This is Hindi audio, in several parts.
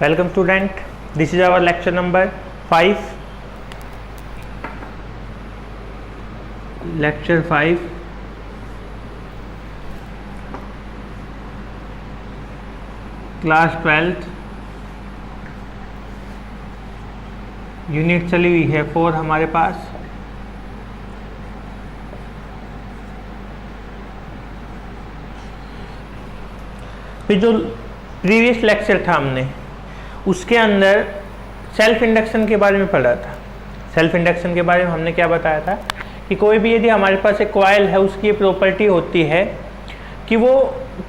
Welcome student, this is our lecture number 5. Lecture 5. Class 12th. Unit चली हुई है 4 हमारे पास। फिर जो प्रीवियस लेक्चर था हमने उसके अंदर सेल्फ इंडक्शन के बारे में पढ़ा था। सेल्फ इंडक्शन के बारे में हमने क्या बताया था कि कोई भी यदि हमारे पास एक कॉइल है उसकी ये प्रॉपर्टी होती है कि वो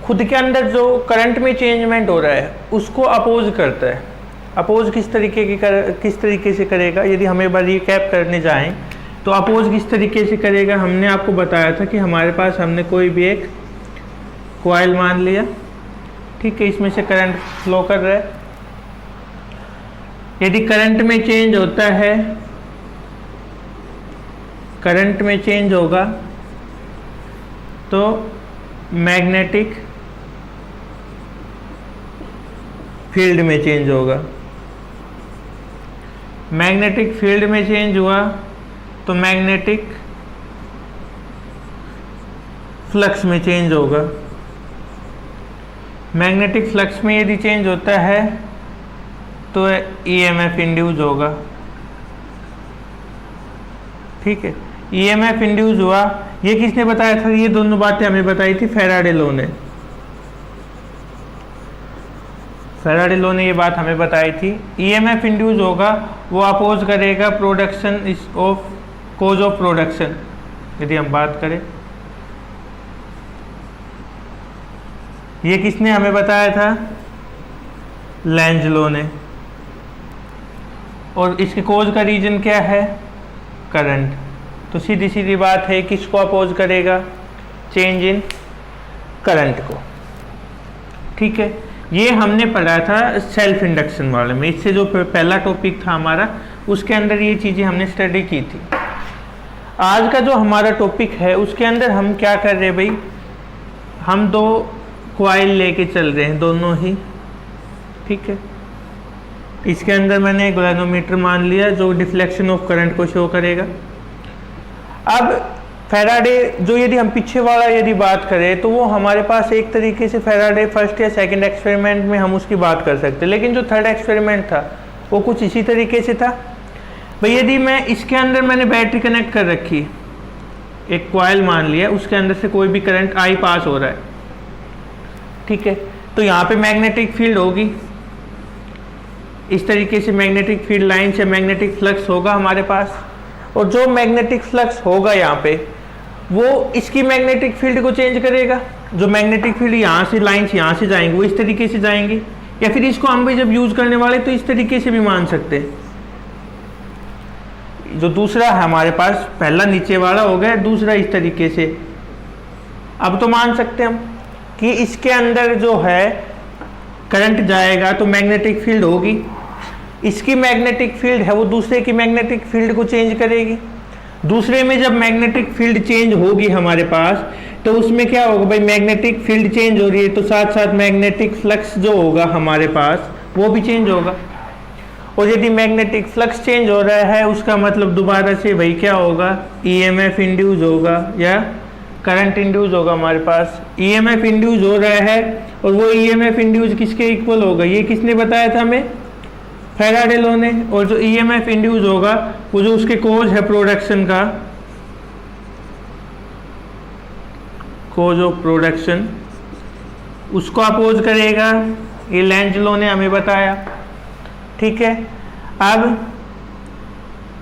खुद के अंदर जो करंट में चेंजमेंट हो रहा है उसको अपोज करता है। अपोज किस तरीके से करेगा, यदि हम एक बार रिकैप करने जाएं तो अपोज किस तरीके से करेगा। हमने आपको बताया था कि हमारे पास हमने कोई भी एक कॉइल मान लिया, ठीक है, इसमें से करंट फ्लो कर रहा है। यदि करंट में चेंज होता है, करंट में चेंज होगा तो मैग्नेटिक फील्ड में चेंज होगा। मैग्नेटिक फील्ड में चेंज हुआ तो मैग्नेटिक फ्लक्स में चेंज होगा। मैग्नेटिक फ्लक्स में यदि चेंज होता है तो ईएमएफ इंड्यूस होगा, ठीक है। ईएमएफ इंड्यूस हुआ, ये किसने बताया था? ये दोनों बातें हमें बताई थी फैराडे लॉ ने। फैराडे लॉ ने ये बात हमें बताई थी। ईएमएफ इंड्यूस होगा, वो अपोज करेगा production of cause of production. यदि हम बात करें, ये किसने हमें बताया था? लेंज लॉ ने। और इसके कोज का रीजन क्या है? करंट। तो सीधी सीधी बात है, किसको अपोज करेगा? चेंज इन करंट को, ठीक है। ये हमने पढ़ा था सेल्फ इंडक्शन वाले में। इससे जो पहला टॉपिक था हमारा उसके अंदर ये चीज़ें हमने स्टडी की थी। आज का जो हमारा टॉपिक है उसके अंदर हम क्या कर रहे हैं भाई, हम दो कॉइल लेके चल रहे हैं दोनों ही, ठीक है। इसके अंदर मैंने एक गैल्वेनोमीटर मान लिया जो डिफ्लेक्शन ऑफ करंट को शो करेगा। अब फैराडे जो यदि हम पीछे वाला यदि बात करें तो वो हमारे पास एक तरीके से फैराडे फर्स्ट या सेकंड एक्सपेरिमेंट में हम उसकी बात कर सकते हैं, लेकिन जो थर्ड एक्सपेरिमेंट था वो कुछ इसी तरीके से था भाई। यदि मैं इसके अंदर मैंने बैटरी कनेक्ट कर रखी, एक कॉइल मान लिया, उसके अंदर से कोई भी करंट आई पास हो रहा है, ठीक है, तो यहाँ पे मैग्नेटिक फील्ड होगी। इस तरीके से मैग्नेटिक फील्ड लाइन से मैग्नेटिक फ्लक्स होगा हमारे पास, और जो मैग्नेटिक फ्लक्स होगा यहाँ पे वो इसकी मैग्नेटिक फील्ड को चेंज करेगा। जो मैग्नेटिक फील्ड यहाँ से लाइन से यहाँ से जाएंगे वो इस तरीके से जाएंगे, या फिर इसको हम भी जब यूज करने वाले तो इस तरीके से भी मान सकते हैं। जो दूसरा है हमारे पास, पहला नीचे वाला हो गया, दूसरा इस तरीके से। अब तो मान सकते हैं हम कि इसके अंदर जो है करंट जाएगा तो मैग्नेटिक फील्ड होगी, इसकी मैग्नेटिक फील्ड है वो दूसरे की मैग्नेटिक फील्ड को चेंज करेगी। दूसरे में जब मैग्नेटिक फील्ड चेंज होगी हमारे पास तो उसमें क्या होगा भाई, मैग्नेटिक फील्ड चेंज हो रही है तो साथ साथ मैग्नेटिक फ्लक्स जो होगा हमारे पास वो भी चेंज होगा। और यदि मैग्नेटिक फ्लक्स चेंज हो रहा है उसका मतलब दोबारा से भाई क्या होगा, ईएमएफ इंड्यूस होगा या करंट इंड्यूस होगा हमारे पास। ईएमएफ इंड्यूस हो रहा है और वो ईएमएफ इंड्यूस किसके इक्वल होगा? ये किसने बताया था हमें? फैराडे लॉ ने। और जो ईएमएफ इंड्यूस होगा वो जो उसके कोज है प्रोडक्शन का, कोज ऑफ प्रोडक्शन, उसको अपोज करेगा। ये लेंज लॉ ने हमें बताया, ठीक है। अब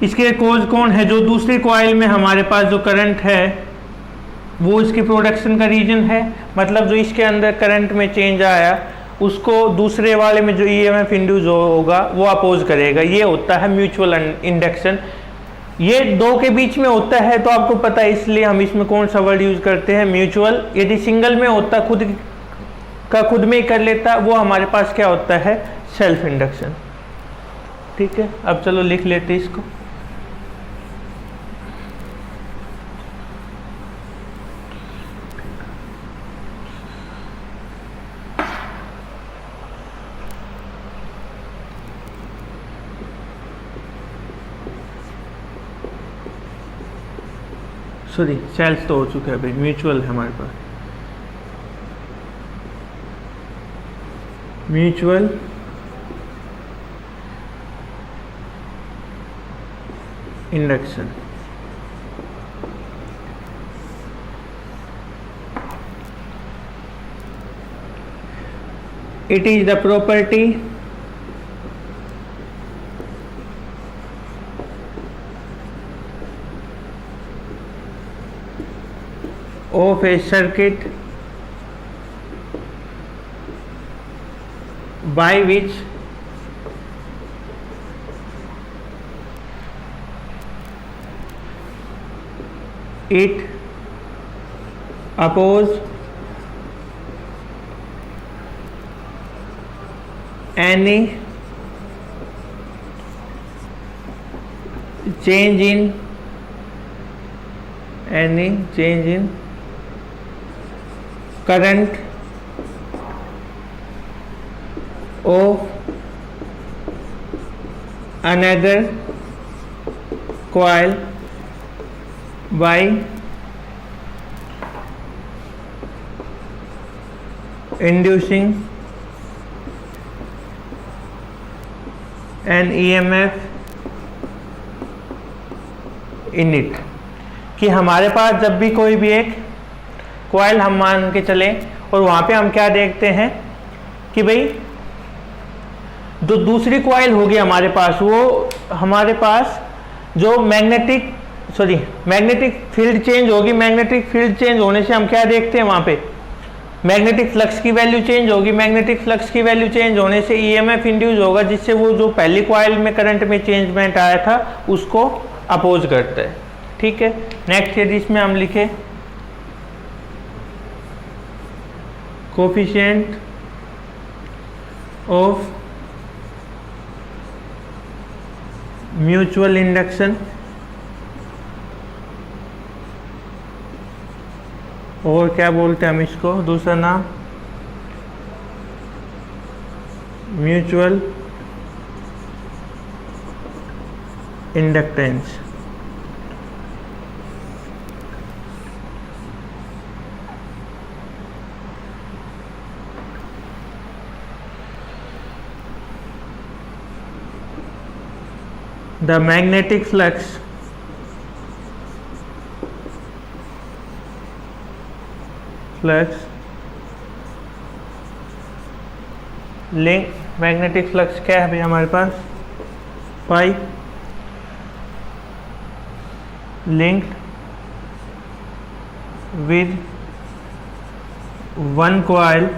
इसके कोज कौन है? जो दूसरी कॉइल में हमारे पास जो करंट है वो इसकी प्रोडक्शन का रीजन है, मतलब जो इसके अंदर करंट में चेंज आया उसको दूसरे वाले में जो ईएमएफ इंड्यूस होगा वो अपोज करेगा। ये होता है म्यूचुअल इंडक्शन। ये दो के बीच में होता है तो आपको पता है, इसलिए हम इसमें कौन सा वर्ड यूज करते हैं? म्यूचुअल। यदि सिंगल में होता, खुद का खुद में ही कर लेता, वो हमारे पास क्या होता है? सेल्फ इंडक्शन, ठीक है। अब चलो लिख लेते इसको। सॉरी सेल्स तो हो चुका है भाई, म्यूचुअल है हमारे पास, mutual induction. It is the property of a circuit by which it opposes any change in current of another coil by inducing an EMF in it। कि हमारे पास जब भी कोई भी एक कॉइल हम मान के चलें और वहाँ पे हम क्या देखते हैं कि भाई जो दूसरी कॉइल होगी हमारे पास, वो हमारे पास जो मैग्नेटिक फील्ड चेंज होगी, मैग्नेटिक फील्ड चेंज होने से हम क्या देखते हैं वहाँ पे मैग्नेटिक फ्लक्स की वैल्यू चेंज होगी, मैग्नेटिक फ्लक्स की वैल्यू चेंज होने से ईएमएफ इंड्यूस होगा, जिससे वो जो पहली कॉइल में करंट में चेंजमेंट आया था उसको अपोज करता है। ठीक है, नेक्स्ट यदि इसमें हम लिखे कोफिशिएंट ऑफ म्यूचुअल इंडक्शन, और क्या बोलते हैं हम इसको, दूसरा नाम mutual inductance. The magnetic flux link, magnetic flux क्या है भाई हमारे पास, पाई linked with one coil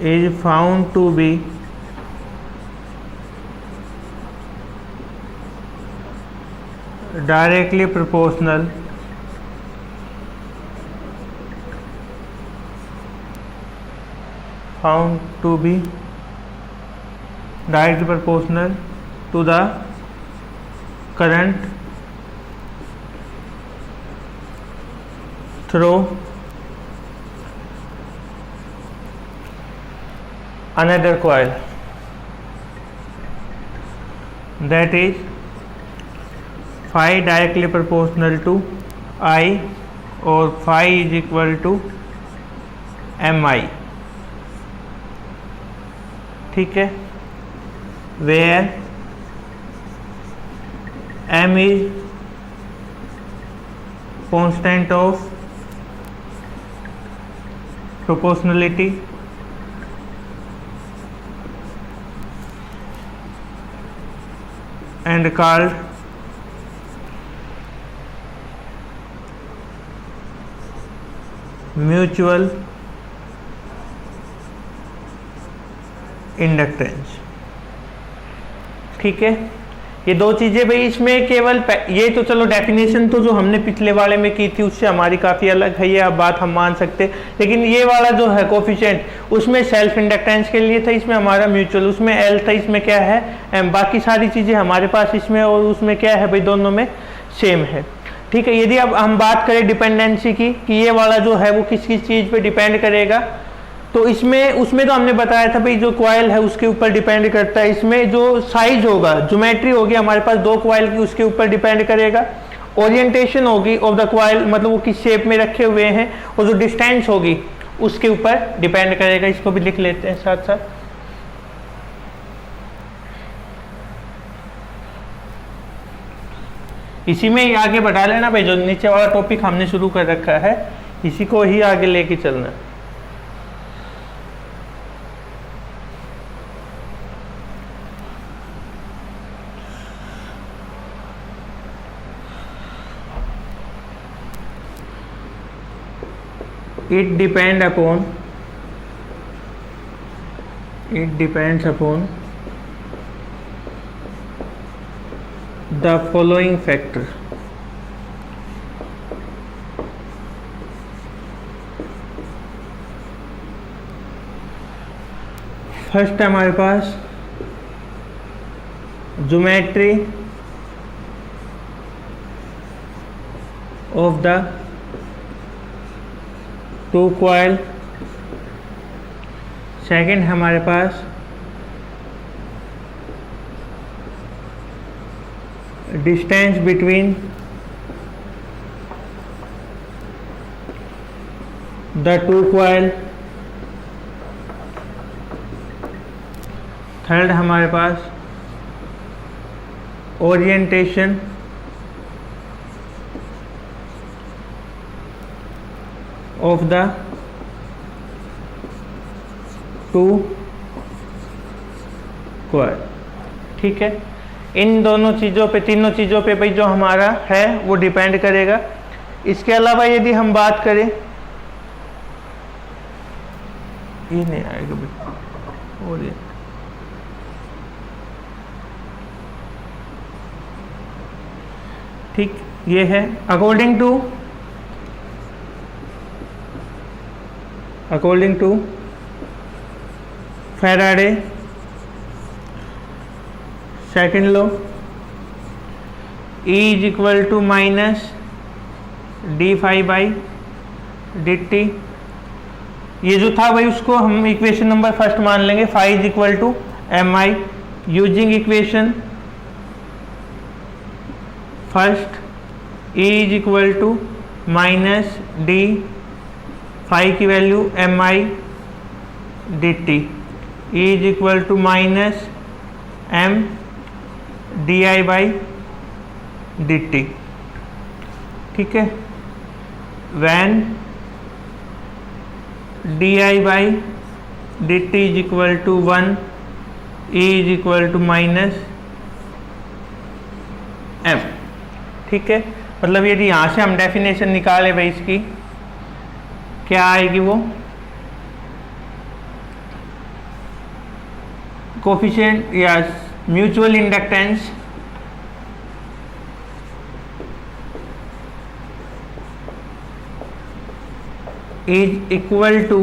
is found to be directly proportional to the current through another coil, that is phi directly proportional to I और phi is equal to mi। ठीक है, where m is constant of proportionality and called mutual inductance. ठीक है, ये दो चीज़ें भाई इसमें केवल ये तो चलो डेफिनेशन तो जो हमने पिछले वाले में की थी उससे हमारी काफ़ी अलग है, ये अब बात हम मान सकते, लेकिन ये वाला जो है कोफिशिएंट उसमें सेल्फ इंडक्टेंस के लिए था, इसमें हमारा म्यूचुअल, उसमें एल था, इसमें क्या है एम, बाकी सारी चीज़ें हमारे पास इसमें और उसमें क्या है भाई दोनों में सेम है। ठीक है, यदि अब हम बात करें डिपेंडेंसी की कि ये वाला जो है वो किस किस चीज़ पे डिपेंड करेगा, तो इसमें उसमें तो हमने बताया था भाई जो कॉइल है उसके ऊपर डिपेंड करता है, इसमें जो साइज होगा, ज्योमेट्री होगी हमारे पास दो कॉइल की, उसके ऊपर डिपेंड करेगा। ओरिएंटेशन होगी ऑफ द कॉइल, मतलब वो किस शेप में रखे हुए हैं, और जो डिस्टेंस होगी उसके ऊपर डिपेंड करेगा। इसको भी लिख लेते हैं साथ साथ। इसी में ही आगे बढ़ा लेना भाई, जो नीचे वाला टॉपिक हमने शुरू कर रखा है इसी को ही आगे लेके चलना। It depends upon the following factor. First है हमारे पास geometry of the two coil. Second हमारे पास distance between the two coil. Third हमारे पास orientation of the two coil. ठीक है, इन दोनों चीज़ों पे, तीनों चीज़ों पे भाई जो हमारा है वो डिपेंड करेगा। इसके अलावा यदि हम बात करें, ये नहीं आएगा भाई, और ये ठीक, ये है according to Faraday second law, E is equal to minus d phi by d t. ये जो था भाई उसको हम इक्वेशन नंबर फर्स्ट मान लेंगे, phi is equal to M I. Using equation first, E is equal to minus d phi की value M I d t, E is equal to minus M d I by d t. ठीक है, when d I by d t is equal to 1, E is equal to minus M. ठीक है, मतलब यदि यहाँ से हम डेफिनेशन निकालें भाई इसकी, क्या आएगी वो, कोफिशिएंट या mutual inductance is equal to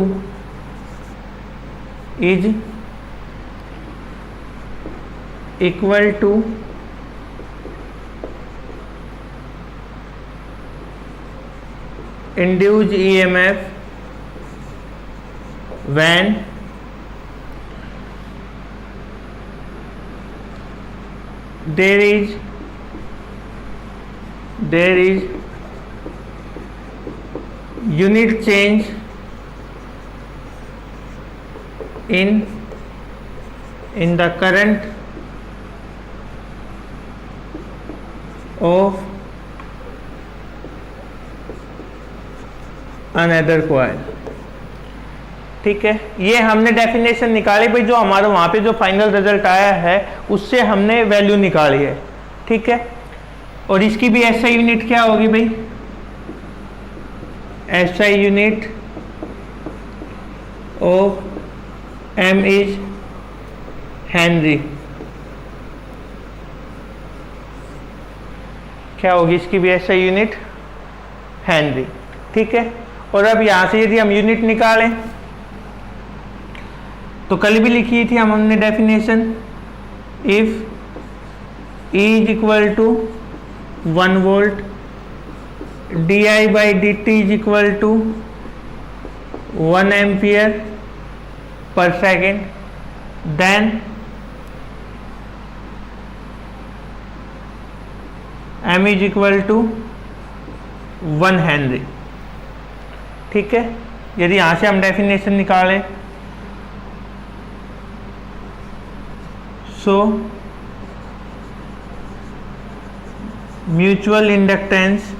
induced EMF when there is unit change in the current of another coil. ठीक है, ये हमने डेफिनेशन निकाली भाई, जो हमारा वहाँ पे जो फाइनल रिजल्ट आया है उससे हमने वैल्यू निकाली है। ठीक है, और इसकी भी एसआई यूनिट क्या होगी भाई, SI unit of M is henry. क्या होगी इसकी भी एसआई यूनिट, हेनरी। ठीक है, और अब यहाँ से यदि हम यूनिट निकालें तो कल भी लिखी थी हमने definition, if E is equal to 1 volt, d I by d t is equal to 1 ampere, per second, then m is equal to 1 henry. ठीक है, यदि यहाँ से हम डेफिनेशन निकालें, so mutual inductance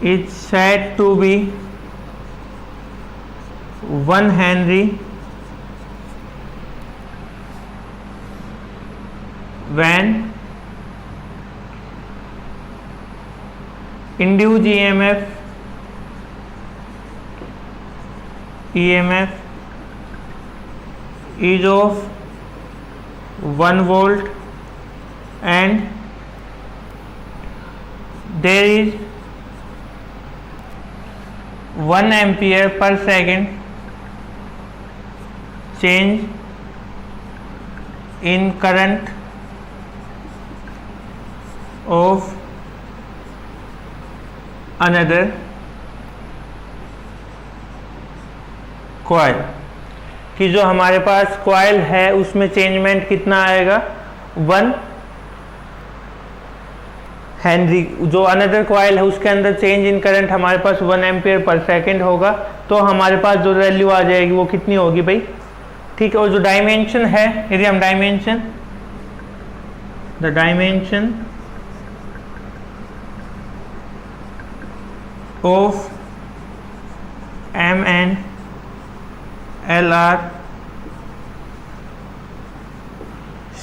is said to be 1 Henry when induced EMF is of 1 volt and there is 1 ampere per second change in current of another coil, कि जो हमारे पास कॉइल है उसमें चेंजमेंट कितना आएगा, 1 हेनरी। जो अनदर कॉइल है उसके अंदर चेंज इन करंट हमारे पास 1 एम्पियर पर सेकेंड होगा, तो हमारे पास जो वैल्यू आ जाएगी वो कितनी होगी भाई। ठीक है, और जो डायमेंशन है, यदि हम dimension, the dimension of M and L are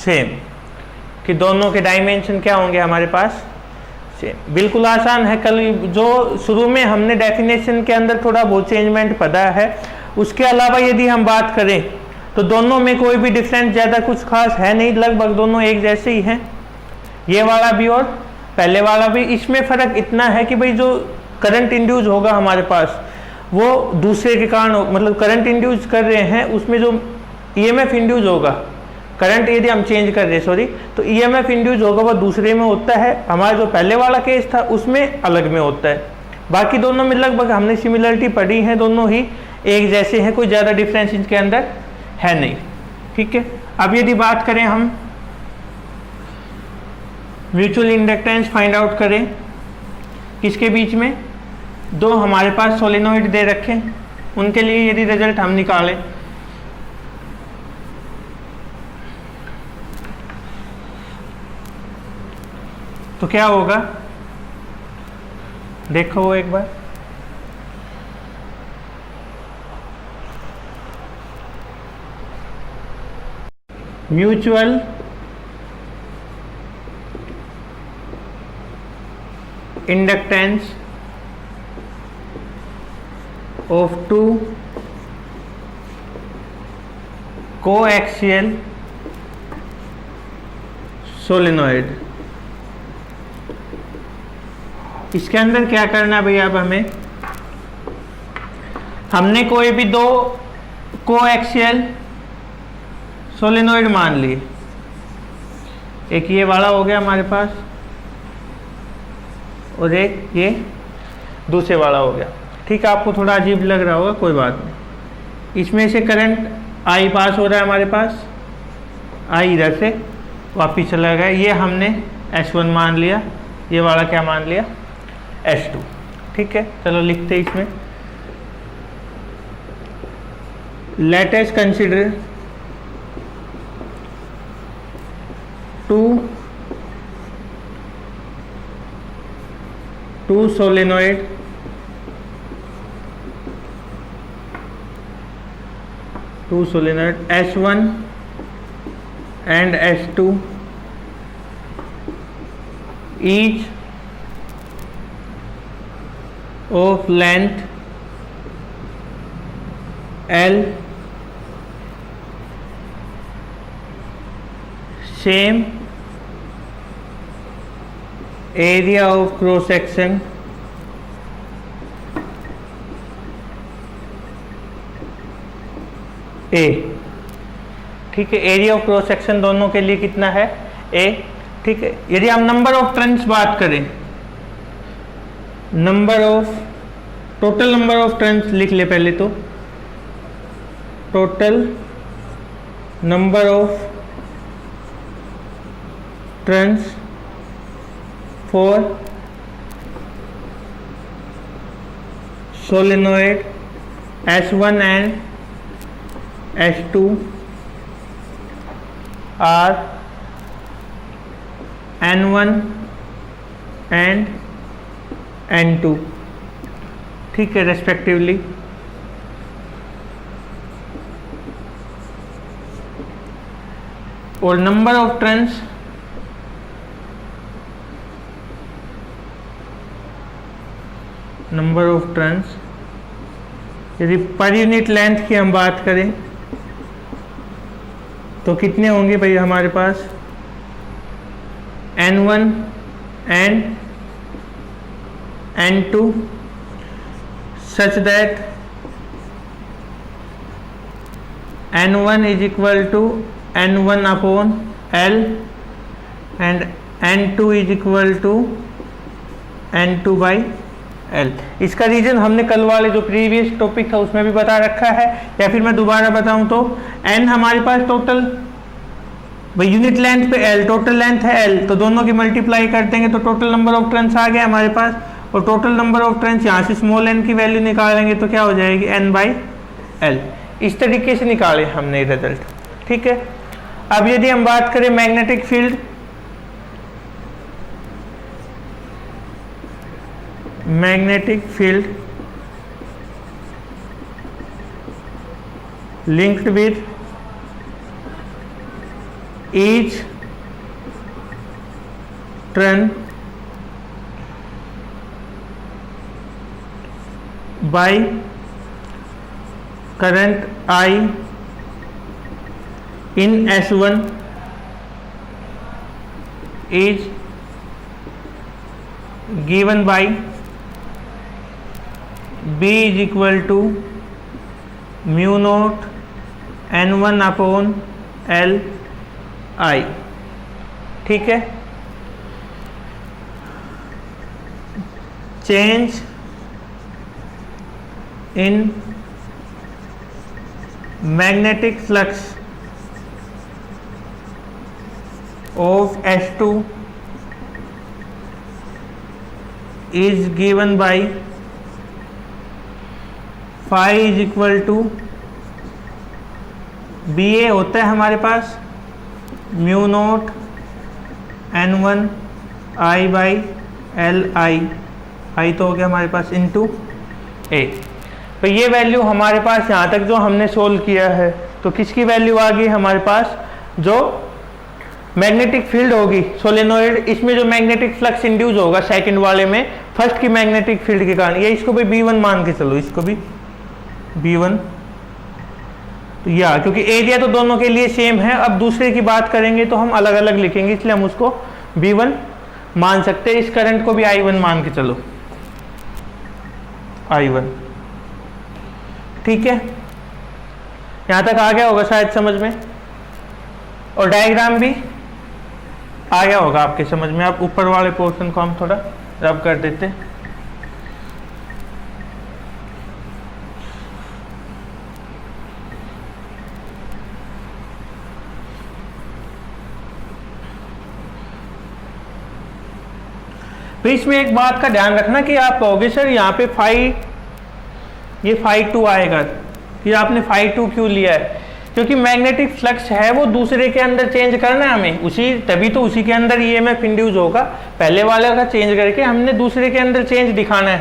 same, कि दोनों के डायमेंशन क्या होंगे हमारे पास, बिल्कुल आसान है। कल जो शुरू में हमने डेफिनेशन के अंदर थोड़ा बहुत चेंजमेंट पता है, उसके अलावा यदि हम बात करें तो दोनों में कोई भी डिफरेंस ज़्यादा कुछ खास है नहीं, लगभग दोनों एक जैसे ही हैं, ये वाला भी और पहले वाला भी। इसमें फ़र्क इतना है कि भाई जो करंट इंड्यूस होगा हमारे पास वो दूसरे के कारण, मतलब करंट इंड्यूस कर रहे हैं उसमें जो ईएमएफ इंड्यूस होगा, करंट यदि हम चेंज कर रहे हैं सॉरी, तो ईएमएफ इंड्यूस होगा वो दूसरे में होता है, हमारा जो पहले वाला केस था उसमें अलग में होता है। बाकी दोनों में लगभग हमने सिमिलरिटी पढ़ी है, दोनों ही एक जैसे हैं, कोई ज़्यादा डिफरेंस इनके अंदर है नहीं। ठीक है, अब यदि बात करें हम म्यूचुअल इंडक्टेंस फाइंड आउट करें किसके बीच में, दो हमारे पास सोलेनोइड दे रखे, उनके लिए यदि रिजल्ट हम निकालें तो क्या होगा, देखो वो एक बार, mutual inductance of two coaxial solenoid. इसके अंदर क्या करना है भैया, अब हमने कोई भी दो कोएक्सियल सोलेनोइड मान लिए, एक ये वाला हो गया हमारे पास और एक ये दूसरे वाला हो गया। ठीक है, आपको थोड़ा अजीब लग रहा होगा, कोई बात नहीं। इसमें से करंट आई पास हो रहा है हमारे पास, आई इधर से वापिस चला गया, ये हमने S1 मान लिया, ये वाला क्या मान लिया, S2। ठीक है, चलो लिखते हैं इसमें, let us consider two solenoid S1 and S2 each of length L, same area of cross section A। ठीक है, एरिया ऑफ क्रॉस सेक्शन दोनों के लिए कितना है, A। ठीक है, यदि हम नंबर ऑफ टर्न्स बात करें, number of total number of turns लिख ले पहले तो, total number of turns for solenoid S1 and S2 are N1 and N2, ठीक है, रेस्पेक्टिवली। और नंबर ऑफ टर्न्स यदि पर यूनिट लेंथ की हम बात करें तो कितने होंगे भाई हमारे पास, N1 and N2 such that N1 is equal to N1 upon L and N2 is equal to N2 by L। इसका रीजन हमने कल वाले जो प्रीवियस टॉपिक था उसमें भी बता रखा है, या फिर मैं दोबारा बताऊं तो N हमारे पास टोटल, भाई यूनिट लेंथ पे L, टोटल लेंथ है L, तो दोनों की मल्टीप्लाई कर देंगे तो टोटल नंबर ऑफ टर्न्स आ गया हमारे पास। और टोटल नंबर ऑफ टर्न्स यहाँ से स्मॉल n की वैल्यू निकालेंगे तो क्या हो जाएगी, N बाई L। इस तरीके से निकाले हमने रिजल्ट, ठीक है। अब यदि हम बात करें magnetic field, linked with each turn by current I in S1 is given by B is equal to mu naught N1 upon L I, ठीक है। Change in magnetic flux of S2 is given by phi is equal to B A होता है हमारे पास mu naught N1 I by L I तो हो गया हमारे पास इनटू ए। तो ये वैल्यू हमारे पास यहाँ तक जो हमने सोल्व किया है, तो किसकी वैल्यू आ गई हमारे पास, जो मैग्नेटिक फील्ड होगी सोलेनोइड, इसमें जो मैग्नेटिक फ्लक्स इंड्यूस होगा सेकंड वाले में फर्स्ट की मैग्नेटिक फील्ड के कारण, ये इसको भी B1 मान के चलो, इसको भी B1, तो या क्योंकि एरिया तो दोनों के लिए सेम है। अब दूसरे की बात करेंगे तो हम अलग अलग लिखेंगे, इसलिए हम उसको B1 मान सकते हैं। इस करंट को भी I1 मान के चलो, I1, ठीक है। यहां तक आ गया होगा शायद समझ में, और डायग्राम भी आ गया होगा आपके समझ में। आप ऊपर वाले पोर्शन को हम थोड़ा रब कर देते हैं। तो इसमें एक बात का ध्यान रखना कि आप कहोगे सर यहाँ पे ये φ2 आएगा, कि आपने φ2 क्यों लिया है, क्योंकि मैग्नेटिक फ्लक्स है वो दूसरे के अंदर चेंज करना है हमें, उसी तभी तो उसी के अंदर EMF इंड्यूस होगा। पहले वाले का चेंज करके हमने दूसरे के अंदर चेंज दिखाना है।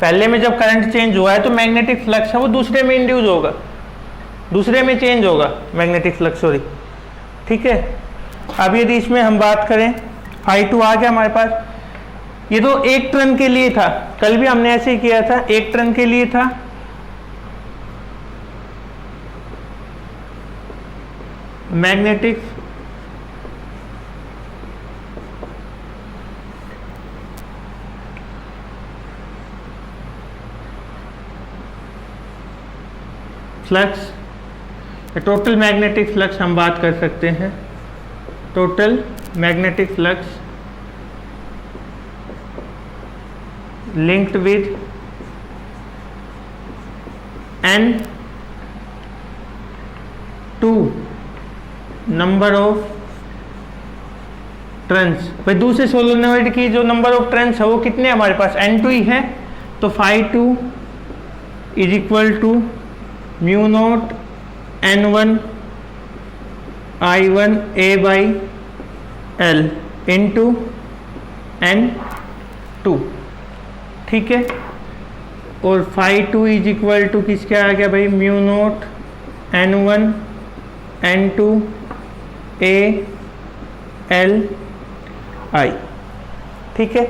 पहले में जब करंट चेंज हुआ है तो मैग्नेटिक फ्लक्स है वो दूसरे में इंड्यूस होगा, दूसरे में चेंज होगा मैग्नेटिक फ्लक्स, सॉरी, ठीक है। अब यदि इसमें हम बात करें φ2 आ गया हमारे पास, ये तो एक टर्न के लिए था, कल भी हमने ऐसे ही किया था, एक टर्न के लिए था। Magnetic flux, total magnetic flux हम बात कर सकते हैं, total magnetic flux linked with N2 number of turns. भाई दूसरे सोलेनोइड की जो नंबर ऑफ टर्न्स है वो कितने हमारे पास N2 ही है, तो φ2 is equal to mu naught N1 I1 A by L into N2, ठीक है। और φ2 इज इक्वल टू किसके आ गया भाई, mu naught N1 N2 A L I, ठीक है।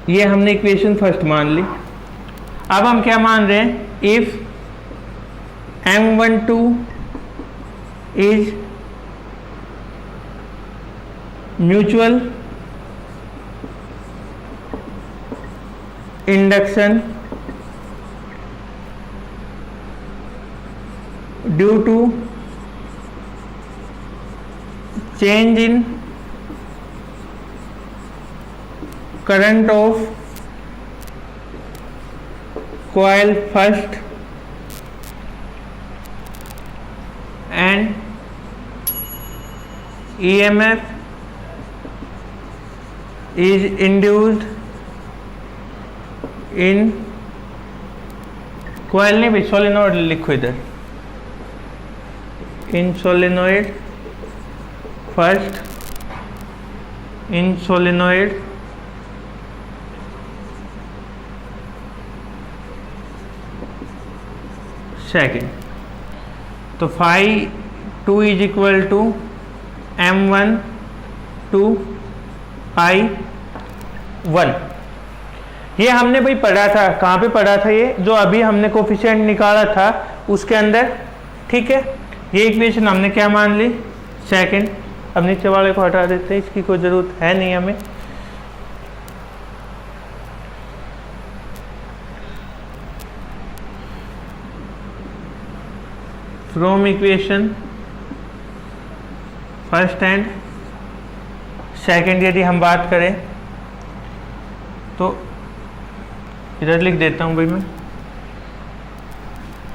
ये हमने इक्वेशन फर्स्ट मान ली। अब हम क्या मान रहे हैं, if M12 is mutual induction due to change in current of coil first and EMF is induced in coil नहीं भाई, सोलेनोइड लिखो इधर, in solenoid first, in solenoid second। तो φ2 is equal to M1 to I1। ये हमने भाई पढ़ा था, कहाँ पे पढ़ा था, ये जो अभी हमने कोफिशिएंट निकाला था उसके अंदर, ठीक है। ये इक्वेशन हमने क्या मान ली, सेकंड। अब नीचे वाले को हटा देते हैं, इसकी कोई ज़रूरत है नहीं हमें। From equation first and second यदि हम बात करें तो इधर लिख देता हूँ भाई मैं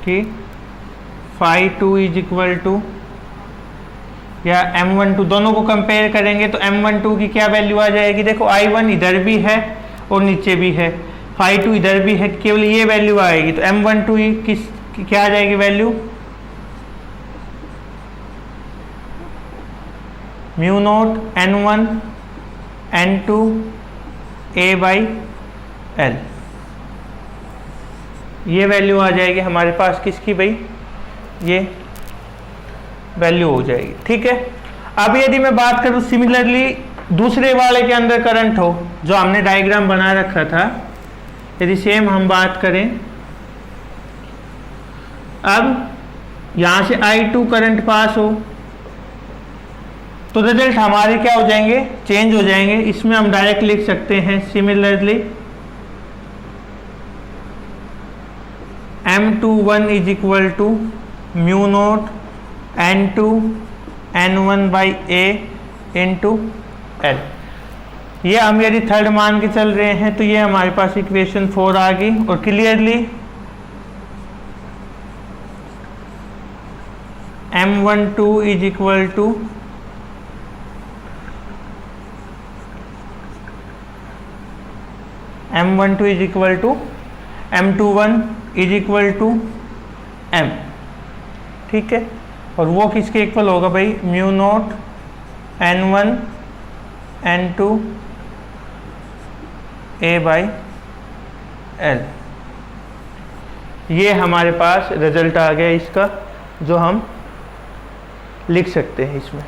कि φ2 इज इक्वल टू, या M12 दोनों को कंपेयर करेंगे तो M12 की क्या वैल्यू आ जाएगी, देखो I1 इधर भी है और नीचे भी है, φ2 इधर भी है, केवल ये वैल्यू आएगी। तो M12 किस क्या आ जाएगी value, mu naught N1 N2 A by L, ये वैल्यू आ जाएगी हमारे पास किसकी भाई, ये वैल्यू हो जाएगी, ठीक है। अब यदि मैं बात करूं सिमिलरली दूसरे वाले के अंदर करंट हो, जो हमने डायग्राम बना रखा था, यदि सेम हम बात करें, अब यहां से I2 करंट पास हो तो रिजल्ट हमारे क्या हो जाएंगे, चेंज हो जाएंगे। इसमें हम डायरेक्ट लिख सकते हैं similarly M21 is equal to mu naught N2 N1 by A into L। ये हम यदि थर्ड मान के चल रहे हैं तो ये हमारे पास इक्वेशन 4 आ गई। और clearly M12 is equal to M12 is equal to M21 is equal to M, ठीक है। और वो किसके इक्वल होगा भाई, mu naught N1 N2 A by L। ये हमारे पास रिजल्ट आ गया इसका, जो हम लिख सकते हैं इसमें,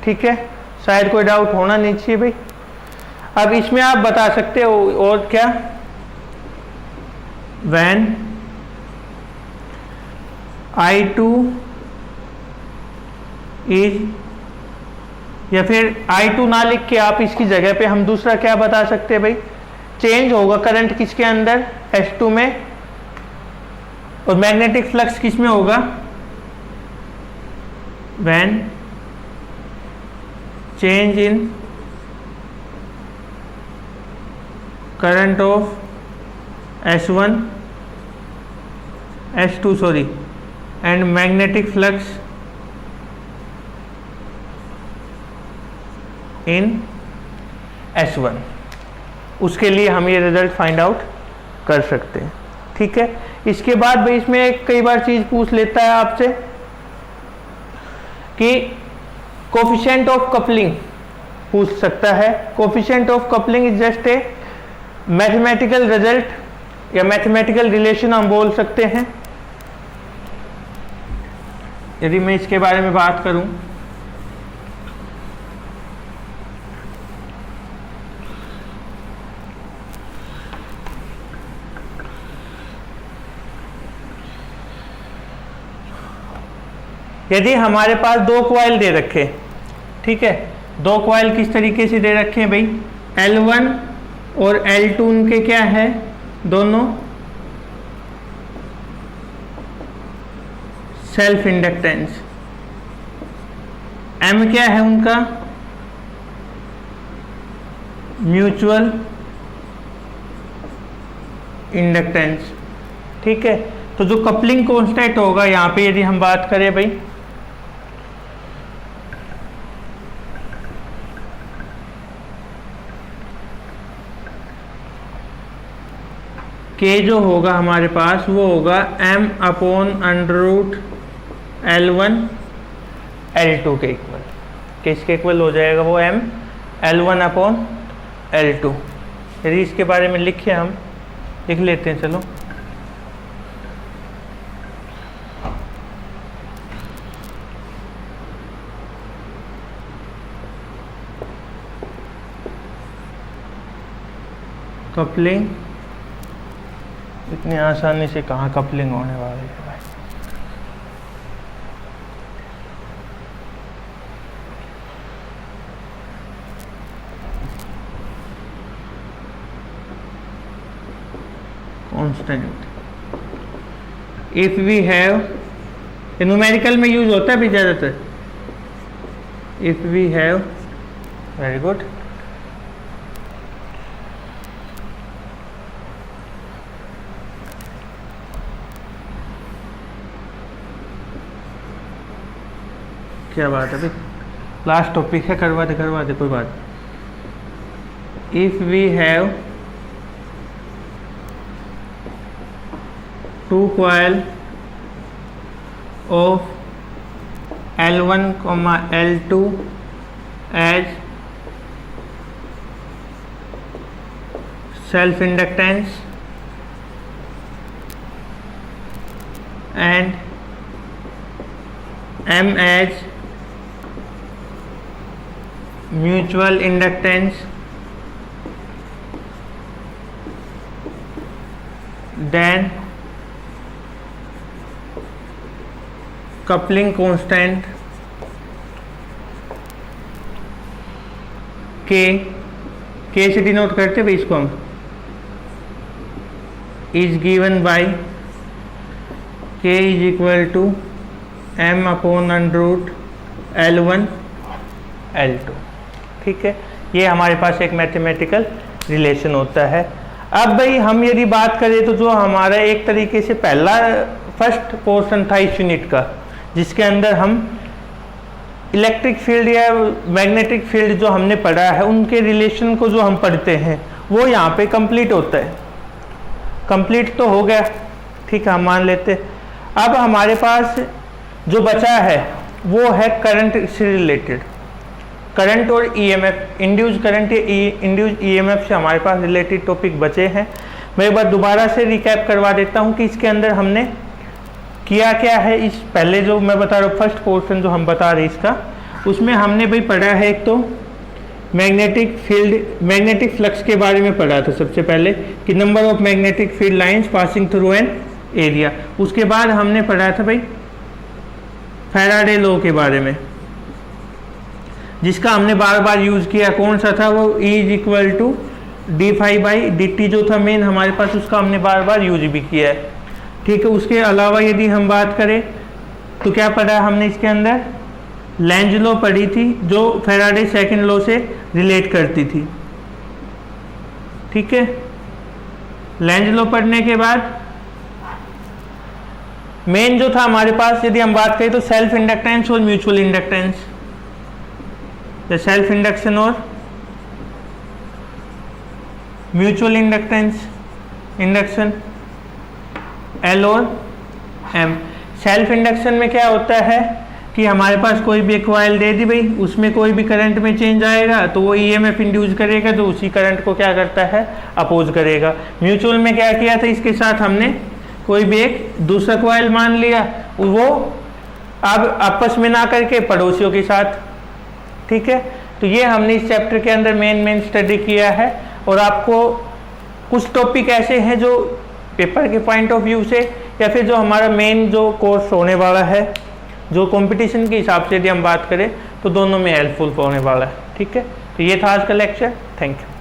ठीक है। शायद कोई डाउट होना नहीं चाहिए भाई। अब इसमें आप बता सकते हो और क्या, when I2 इज, या फिर I2 ना लिख के आप इसकी जगह पे हम दूसरा क्या बता सकते हैं भाई, चेंज होगा करंट किसके अंदर, S2 में, और मैग्नेटिक फ्लक्स किस में होगा, when change in current of S1 S2 sorry and magnetic flux in S1, उसके लिए हम ये रिजल्ट फाइंड आउट कर सकते हैं। ठीक है, इसके बाद भाई इसमें कई बार चीज पूछ लेता है आपसे कि कोफिशिएंट ऑफ कपलिंग पूछ सकता है। Coefficient of coupling is just a mathematical result या मैथमेटिकल रिलेशन हम बोल सकते हैं। यदि मैं इसके बारे में बात करूं, यदि हमारे पास दो कॉइल दे रखे, ठीक है, दो कॉइल किस तरीके से दे रखे हैं भाई, L1 और L2 उनके क्या है, दोनों सेल्फ इंडक्टेंस, M क्या है उनका, म्यूचुअल इंडक्टेंस। ठीक है, तो जो कपलिंग कांस्टेंट होगा यहां पे यदि हम बात करें भाई, K जो होगा हमारे पास वो होगा M/√L1 L2 के इक्वल। किसके इक्वल हो जाएगा वो, M L1/L2। यदि इसके बारे में लिखे हम लिख लेते हैं, चलो कपलिंग, इतनी आसानी से कहाँ कपलिंग होने वाली है भाई। Constant, if we have, numerical में यूज होता है भी ज्यादातर, if we have, very good, क्या बात है भाई, लास्ट टॉपिक है, करवा दे कोई बात। If we have two coil of L1, L2 as self inductance and M as mutual inductance, then coupling constant K से डिनोट करते हैं इसको हम, is given by K is equal to M/√L1 L2। ठीक है, ये हमारे पास एक मैथमेटिकल रिलेशन होता है। अब भाई हम यदि बात करें तो जो हमारा एक तरीके से पहला फर्स्ट पोर्शन था इस यूनिट का, जिसके अंदर हम इलेक्ट्रिक फील्ड या मैग्नेटिक फील्ड जो हमने पढ़ा है उनके रिलेशन को जो हम पढ़ते हैं वो यहाँ पे कंप्लीट होता है। कंप्लीट तो हो गया, ठीक है, हम मान लेते। अब हमारे पास जो बचा है वो है करंट से रिलेटेड, करंट और ईएमएफ, इंड्यूस करंट या इंड्यूस ईएमएफ से हमारे पास रिलेटेड टॉपिक बचे हैं। मैं एक बार दोबारा से रिकैप करवा देता हूँ कि इसके अंदर हमने किया क्या है। इस पहले जो मैं बता रहा हूँ फर्स्ट पोर्शन जो हम बता रहे इसका, उसमें हमने भाई पढ़ा है एक तो मैग्नेटिक फील्ड, मैग्नेटिक फ्लक्स के बारे में पढ़ा था सबसे पहले कि number of magnetic field lines passing through an area. उसके बाद हमने पढ़ा था भाई फैराडे लॉ के बारे में, जिसका हमने बार बार यूज किया। कौन सा था वो, E is equal to d∅dt जो था मेन हमारे पास, उसका हमने बार बार यूज भी किया है। ठीक है, उसके अलावा यदि हम बात करें तो क्या पढ़ा हमने इसके अंदर, लेंज लॉ पढ़ी थी जो फैराडे सेकंड लॉ से रिलेट करती थी। ठीक है, लेंज लॉ पढ़ने के बाद मेन जो था हमारे पास, यदि हम बात करें तो सेल्फ इंडक्टेंस और म्यूचुअल इंडक्टेंस, सेल्फ इंडक्शन और म्यूचुअल इंडक्टेंस, इंडक्शन एल और एम। सेल्फ इंडक्शन में क्या होता है कि हमारे पास कोई भी कॉइल दे दी भाई, उसमें कोई भी करंट में चेंज आएगा तो वो ईएमएफ इंड्यूस करेगा, तो उसी करंट को क्या करता है, अपोज करेगा। म्यूचुअल में क्या किया था, इसके साथ हमने कोई भी एक दूसरा कॉइल मान लिया, वो अब आपस में ना करके पड़ोसियों के साथ, ठीक है। तो ये हमने इस चैप्टर के अंदर मेन स्टडी किया है। और आपको कुछ टॉपिक ऐसे हैं जो पेपर के पॉइंट ऑफ व्यू से या फिर जो हमारा मेन जो कोर्स होने वाला है, जो कंपटीशन के हिसाब से यदि हम बात करें तो दोनों में हेल्पफुल होने वाला है, ठीक है। तो ये था आज का लेक्चर। Thank you.